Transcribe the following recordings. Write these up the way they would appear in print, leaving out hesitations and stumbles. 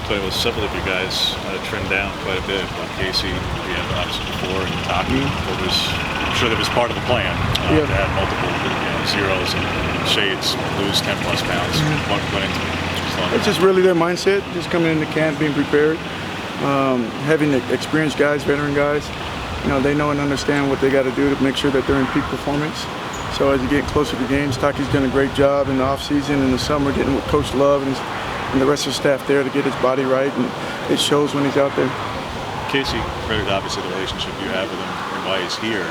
Tony, with several of you guys trimmed down quite a bit. Casey, we had obviously before, and Taki. I'm sure that was part of the plan to have multiple zeros and shades, lose 10 plus pounds. What went into it? It's just really their mindset, just coming into camp, being prepared, having experienced guys, veteran guys. They know and understand what they got to do to make sure that they're in peak performance. So as you get closer to games, Taki's done a great job in the off-season, in the summer, getting with Coach Love and the rest of the staff there to get his body right, and it shows when he's out there. Casey, credit obviously the relationship you have with him and why he's here.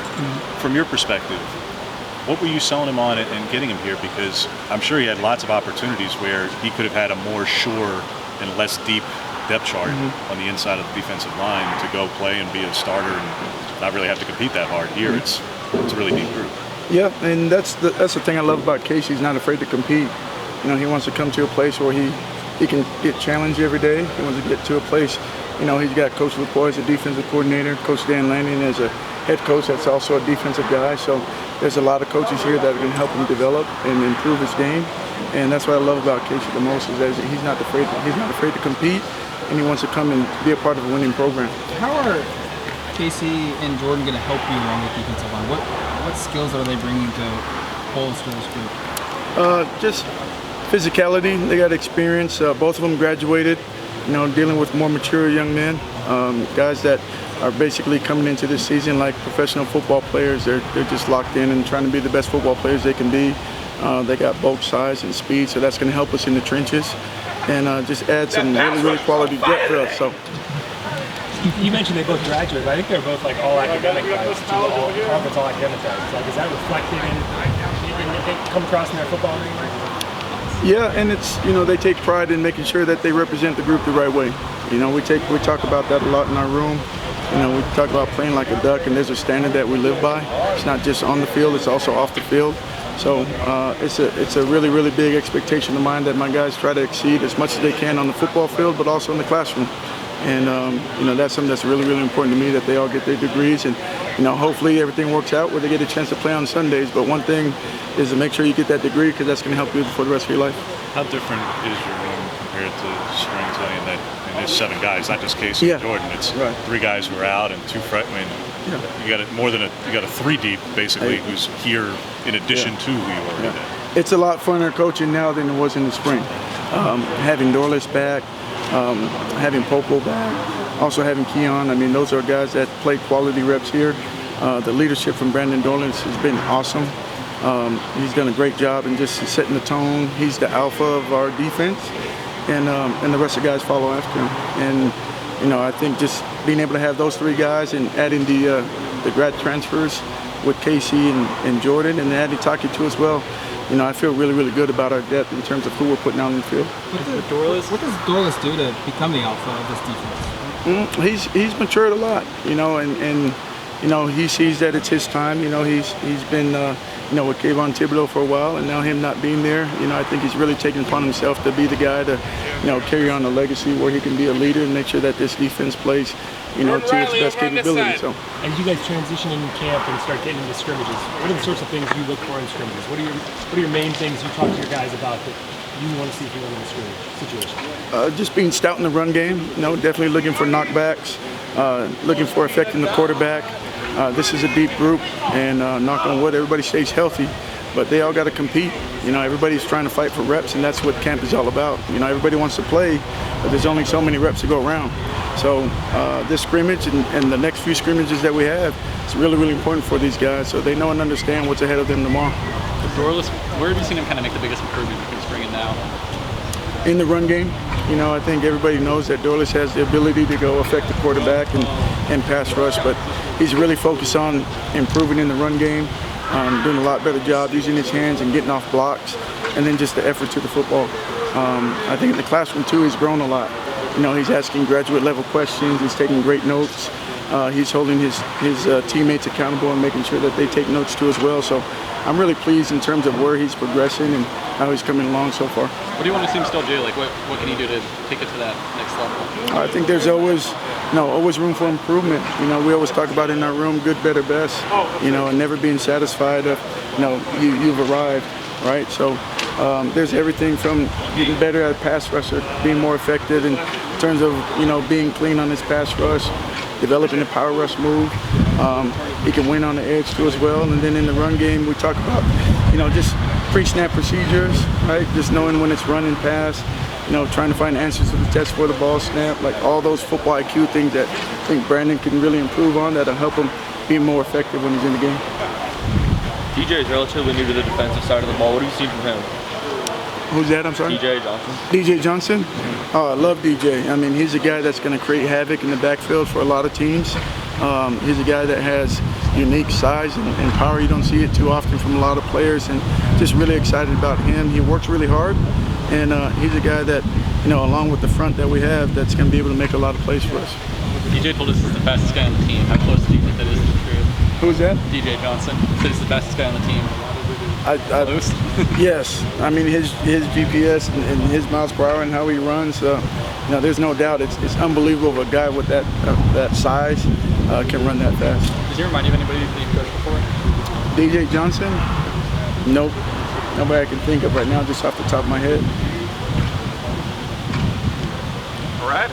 From your perspective, what were you selling him on and getting him here? Because I'm sure he had lots of opportunities where he could have had a more sure and less deep depth chart on the inside of the defensive line to go play and be a starter and not really have to compete that hard. Here, it's a really deep group. Yeah, and that's the thing I love about Casey. He's not afraid to compete. He wants to come to a place where he can get challenged every day. He wants to get to a place. He's got Coach LaPoy as a defensive coordinator, Coach Dan Lanning as a head coach that's also a defensive guy. So there's a lot of coaches here that are going to help him develop and improve his game. And that's what I love about Casey the most, is that he's not afraid to compete, and he wants to come and be a part of a winning program. How are Casey and Jordan going to help you along with defensive line? What skills are they bringing to bolster this group? Just physicality. They got experience. Both of them graduated, dealing with more mature young men, guys that are basically coming into this season like professional football players. They're just locked in and trying to be the best football players they can be. They got bulk, size, and speed, so that's going to help us in the trenches and just add some really quality depth for us. So. You mentioned they both graduated, but I think they're both like all academic guys, conference all academic guys. Like, is that reflected in come across in their football anyway? Yeah, and it's they take pride in making sure that they represent the group the right way. We talk about that a lot in our room. We talk about playing like a duck, and there's a standard that we live by. It's not just on the field; it's also off the field. So it's a really big expectation of mine that my guys try to exceed as much as they can on the football field, but also in the classroom. And that's something that's really important to me, that they all get their degrees, and hopefully everything works out where they get a chance to play on Sundays. But one thing is to make sure you get that degree, because that's going to help you for the rest of your life. How different is your room compared to spring, Tony? And there's 7 guys, not just Casey and Jordan. It's 3 guys who are out and 2 freshmen. You got a 3 deep basically who's here in addition to who you already did. It's a lot funner coaching now than it was in the spring. Having Dorless back. Having Popo back, also having Keon. Those are guys that play quality reps here. The leadership from Brandon Dorlance has been awesome. He's done a great job in just setting the tone. He's the alpha of our defense, and the rest of the guys follow after him. And I think just being able to have those 3 guys and adding the grad transfers with Casey and Jordan, and adding Taki too as well. I feel really good about our depth in terms of who we're putting out in the field. What does Dorless do to become the alpha of this defense? He's matured a lot, and he sees that it's his time. He's been with Kayvon Thibodeau for a while, and now him not being there, I think he's really taken upon himself to be the guy to carry on the legacy where he can be a leader and make sure that this defense plays to its best capability. So. And you guys transition into camp and start getting into scrimmages. What are the sorts of things you look for in scrimmages? What are your main things you talk to your guys about that you want to see if you win in a scrimmage situation? Just being stout in the run game. Definitely looking for knockbacks. Looking for affecting the quarterback. This is a deep group, and knock on wood, everybody stays healthy. But they all got to compete. Everybody's trying to fight for reps, and that's what camp is all about. Everybody wants to play, but there's only so many reps to go around. So this scrimmage and the next few scrimmages that we have, it's really important for these guys, so they know and understand what's ahead of them tomorrow. Dorless, where have you seen him kind of make the biggest improvement between spring and now? In the run game. I think everybody knows that Dorless has the ability to go affect the quarterback and pass rush, but he's really focused on improving in the run game, doing a lot better job using his hands and getting off blocks, and then just the effort to the football. I think in the classroom too, he's grown a lot. He's asking graduate level questions, he's taking great notes, he's holding his teammates accountable and making sure that they take notes too as well. So I'm really pleased in terms of where he's progressing and how he's coming along so far. What do you want to see him still do? Like, what can he do to take it to that next level? I think there's always room for improvement. We always talk about in our room, good, better, best. And never being satisfied of, you've arrived, right? So there's everything from getting better at pass rusher, being more effective, and in terms of, you know, being clean on his pass rush, developing the power rush move. He can win on the edge too as well. And then in the run game, we talk about, you know, just pre-snap procedures, right? Just knowing when it's run and pass, you know, trying to find answers to the test for the ball snap, like all those football IQ things that I think Brandon can really improve on that'll help him be more effective when he's in the game. DJ is relatively new to the defensive side of the ball. What have you seen from him? Who's that? I'm sorry? DJ Johnson. DJ Johnson? Oh, I love DJ. I mean, he's a guy that's going to create havoc in the backfield for a lot of teams. He's a guy that has unique size and power. You don't see it too often from a lot of players, and just really excited about him. He works really hard, and he's a guy that, you know, along with the front that we have, that's going to be able to make a lot of plays for us. DJ told us he's the fastest guy on the team. How close do you think that is to the truth? Who's that? DJ Johnson said he's the fastest guy on the team. Close? Yes. I mean, his GPS and his miles per hour and how he runs, you know, there's no doubt. It's unbelievable if a guy with that size can run that fast. Does he remind you of anybody that you've coached before? DJ Johnson? Nope. Nobody I can think of right now, just off the top of my head. All right.